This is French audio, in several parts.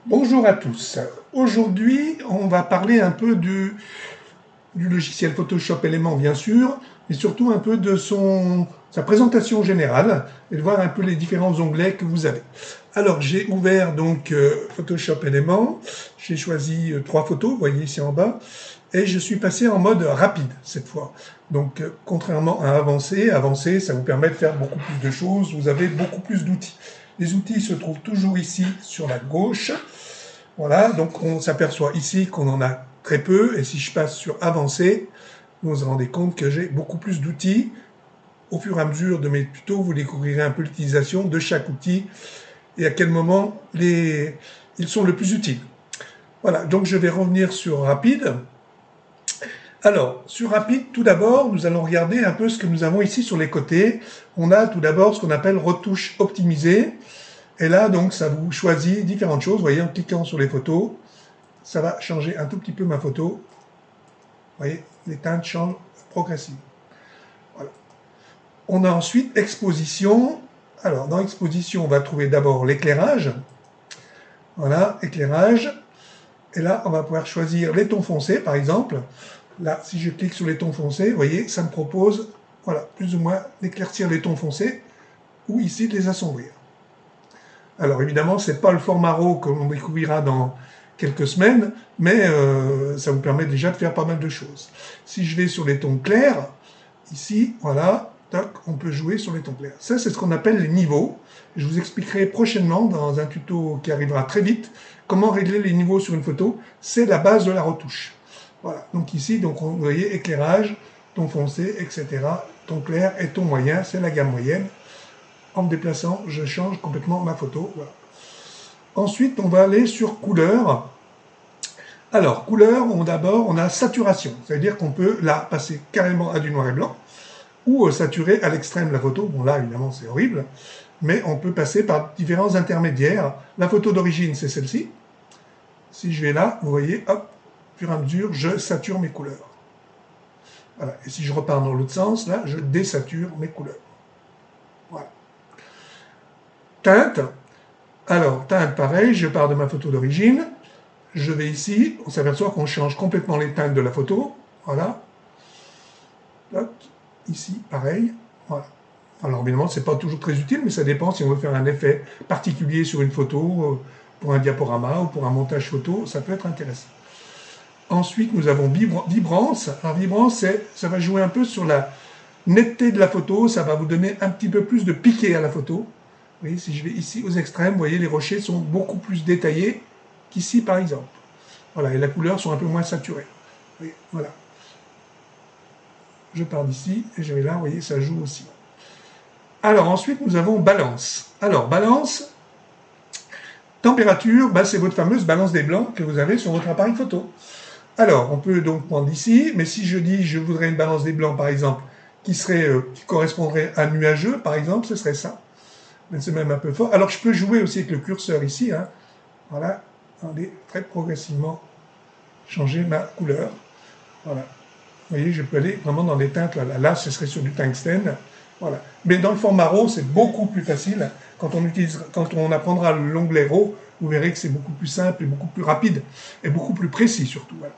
Bonjour à tous. Aujourd'hui, on va parler un peu du logiciel Photoshop Element, bien sûr, mais surtout un peu de sa présentation générale et de voir un peu les différents onglets que vous avez. Alors, j'ai ouvert donc Photoshop Element. J'ai choisi trois photos, vous voyez ici en bas, et je suis passé en mode rapide cette fois. Donc, contrairement à Avancer, ça vous permet de faire beaucoup plus de choses, vous avez beaucoup plus d'outils. Les outils se trouvent toujours ici sur la gauche. Voilà, donc on s'aperçoit ici qu'on en a très peu, et si je passe sur Avancer, vous vous rendez compte que j'ai beaucoup plus d'outils. Au fur et à mesure de mes tutos, vous découvrirez un peu l'utilisation de chaque outil et à quel moment ils sont le plus utiles. Voilà, donc je vais revenir sur Rapide. Alors, sur Rapide, tout d'abord, nous allons regarder un peu ce que nous avons ici sur les côtés. On a tout d'abord ce qu'on appelle retouche optimisée. Et là, donc, ça vous choisit différentes choses. Vous voyez, en cliquant sur les photos, ça va changer un tout petit peu ma photo. Vous voyez, les teintes changent progressivement. Voilà. On a ensuite exposition. Alors, dans exposition, on va trouver d'abord l'éclairage. Voilà, éclairage. Et là, on va pouvoir choisir les tons foncés, par exemple. Là, si je clique sur les tons foncés, vous voyez, ça me propose, voilà, plus ou moins d'éclaircir les tons foncés, ou ici de les assombrir. Alors évidemment, ce n'est pas le format RAW que l'on découvrira dans quelques semaines, mais ça vous permet déjà de faire pas mal de choses. Si je vais sur les tons clairs, ici, voilà, tac, on peut jouer sur les tons clairs. Ça, c'est ce qu'on appelle les niveaux. Je vous expliquerai prochainement, dans un tuto qui arrivera très vite, comment régler les niveaux sur une photo. C'est la base de la retouche. Voilà, donc ici, donc, vous voyez, éclairage, ton foncé, etc. Ton clair et ton moyen, c'est la gamme moyenne. En me déplaçant, je change complètement ma photo. Voilà. Ensuite, on va aller sur couleur. Alors, couleur, d'abord, on a saturation. Ça veut dire qu'on peut là passer carrément à du noir et blanc ou saturer à l'extrême la photo. Bon, là, évidemment, c'est horrible. Mais on peut passer par différents intermédiaires. La photo d'origine, c'est celle-ci. Si je vais là, vous voyez, hop, au fur et à mesure, je sature mes couleurs. Voilà. Et si je repars dans l'autre sens, là, je désature mes couleurs. Voilà. Teinte. Alors, teinte, pareil, je pars de ma photo d'origine. Je vais ici, on s'aperçoit qu'on change complètement les teintes de la photo. Voilà. Hop. Ici, pareil. Voilà. Alors, évidemment, ce n'est pas toujours très utile, mais ça dépend si on veut faire un effet particulier sur une photo, pour un diaporama ou pour un montage photo, ça peut être intéressant. Ensuite, nous avons vibrance. Alors, vibrance, ça va jouer un peu sur la netteté de la photo, ça va vous donner un petit peu plus de piqué à la photo. Vous voyez, si je vais ici aux extrêmes, vous voyez, les rochers sont beaucoup plus détaillés qu'ici, par exemple. Voilà, et les couleurs sont un peu moins saturées. Voyez, voilà. Je pars d'ici, et je vais là, vous voyez, ça joue aussi. Alors, ensuite, nous avons balance. Alors, balance, température, bah, c'est votre fameuse balance des blancs que vous avez sur votre appareil photo. Alors, on peut donc prendre ici, mais si je dis, je voudrais une balance des blancs, par exemple, qui correspondrait à nuageux, par exemple, ce serait ça. Mais c'est même un peu fort. Alors, je peux jouer aussi avec le curseur ici. Hein. Voilà. Attendez, très progressivement, changer ma couleur. Voilà. Vous voyez, je peux aller vraiment dans les teintes. Là, ce serait sur du tungstène. Voilà. Mais dans le format RAW, c'est beaucoup plus facile. Quand on apprendra l'onglet RAW, vous verrez que c'est beaucoup plus simple et beaucoup plus rapide. Et beaucoup plus précis, surtout. Voilà.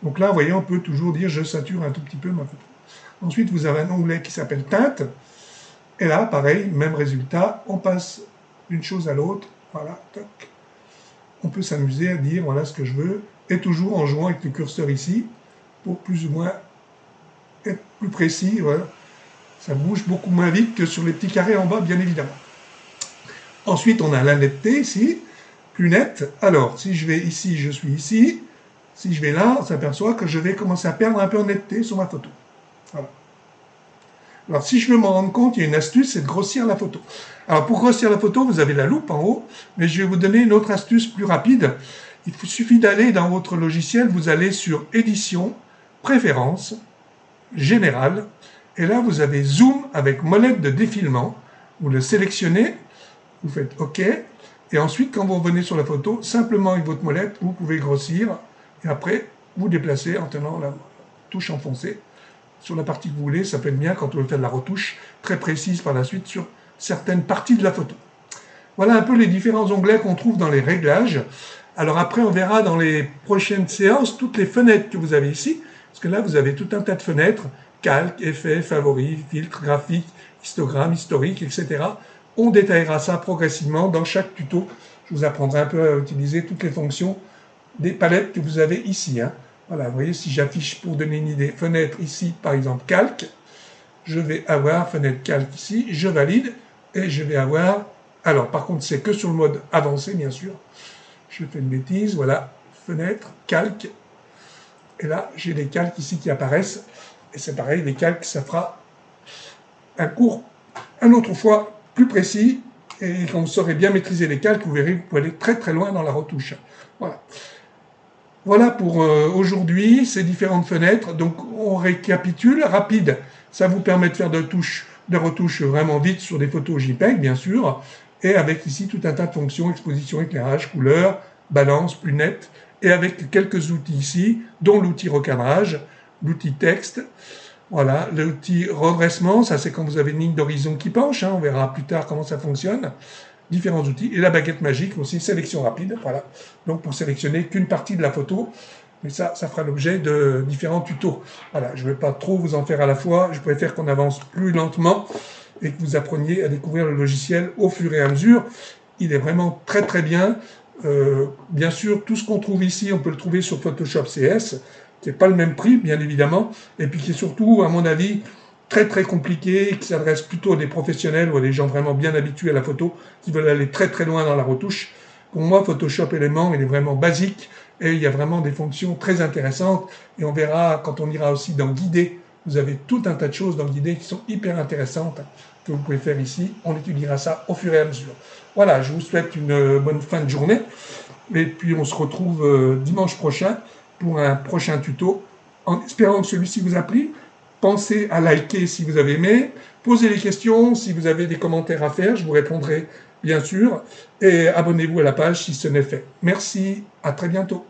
Donc là, vous voyez, on peut toujours dire, je sature un tout petit peu ma photo. Ensuite, vous avez un onglet qui s'appelle teinte. Et là, pareil, même résultat, on passe d'une chose à l'autre, voilà, toc. On peut s'amuser à dire, voilà ce que je veux, et toujours en jouant avec le curseur ici, pour plus ou moins être plus précis, voilà. Ça bouge beaucoup moins vite que sur les petits carrés en bas, bien évidemment. Ensuite, on a la netteté ici, plus nette. Alors, si je vais ici, je suis ici. Si je vais là, on s'aperçoit que je vais commencer à perdre un peu en netteté sur ma photo. Voilà. Alors, si je veux m'en rendre compte, il y a une astuce, c'est de grossir la photo. Alors, pour grossir la photo, vous avez la loupe en haut, mais je vais vous donner une autre astuce plus rapide. Il suffit d'aller dans votre logiciel, vous allez sur Édition, Préférences, Général, et là, vous avez Zoom avec molette de défilement. Vous le sélectionnez, vous faites OK, et ensuite, quand vous revenez sur la photo, simplement avec votre molette, vous pouvez grossir, et après, vous déplacez en tenant la touche enfoncée sur la partie que vous voulez. Ça peut être bien quand on veut faire de la retouche très précise par la suite sur certaines parties de la photo. Voilà un peu les différents onglets qu'on trouve dans les réglages. Alors après, on verra dans les prochaines séances toutes les fenêtres que vous avez ici, parce que là, vous avez tout un tas de fenêtres, calque, effets, favoris, filtres, graphiques, histogramme, historique, etc. On détaillera ça progressivement dans chaque tuto. Je vous apprendrai un peu à utiliser toutes les fonctions des palettes que vous avez ici. Hein. Voilà, vous voyez, si j'affiche pour donner une idée, fenêtre ici, par exemple, calque, je vais avoir fenêtre calque ici, je valide, et je vais avoir... Alors, par contre, c'est que sur le mode avancé, bien sûr. Je fais une bêtise, voilà, fenêtre, calque, et là, j'ai les calques ici qui apparaissent, et c'est pareil, les calques, ça fera un cours, un autre fois, plus précis, et quand vous saurez bien maîtriser les calques, vous verrez, vous pouvez aller très très loin dans la retouche. Voilà. Voilà pour aujourd'hui, ces différentes fenêtres. Donc, on récapitule, rapide, ça vous permet de faire des retouches vraiment vite sur des photos JPEG, bien sûr, et avec ici tout un tas de fonctions, exposition, éclairage, couleur, balance, plus net, et avec quelques outils ici, dont l'outil recadrage, l'outil texte, voilà, l'outil redressement, ça c'est quand vous avez une ligne d'horizon qui penche, hein, on verra plus tard comment ça fonctionne, différents outils, et la baguette magique aussi, sélection rapide, voilà, donc pour sélectionner qu'une partie de la photo, mais ça fera l'objet de différents tutos. Voilà, je ne vais pas trop vous en faire à la fois, je préfère qu'on avance plus lentement et que vous appreniez à découvrir le logiciel au fur et à mesure. Il est vraiment très très bien. Bien sûr, tout ce qu'on trouve ici, on peut le trouver sur Photoshop CS, qui n'est pas le même prix, bien évidemment, et puis qui est surtout, à mon avis, très très compliqué, qui s'adresse plutôt à des professionnels ou à des gens vraiment bien habitués à la photo, qui veulent aller très très loin dans la retouche. Pour moi, Photoshop Element, il est vraiment basique, et il y a vraiment des fonctions très intéressantes, et on verra quand on ira aussi dans Guider, vous avez tout un tas de choses dans Guider qui sont hyper intéressantes, que vous pouvez faire ici, on étudiera ça au fur et à mesure. Voilà, je vous souhaite une bonne fin de journée, et puis on se retrouve dimanche prochain pour un prochain tuto, en espérant que celui-ci vous a plu. Pensez à liker si vous avez aimé, posez les questions, si vous avez des commentaires à faire, je vous répondrai bien sûr, et abonnez-vous à la page si ce n'est fait. Merci, à très bientôt.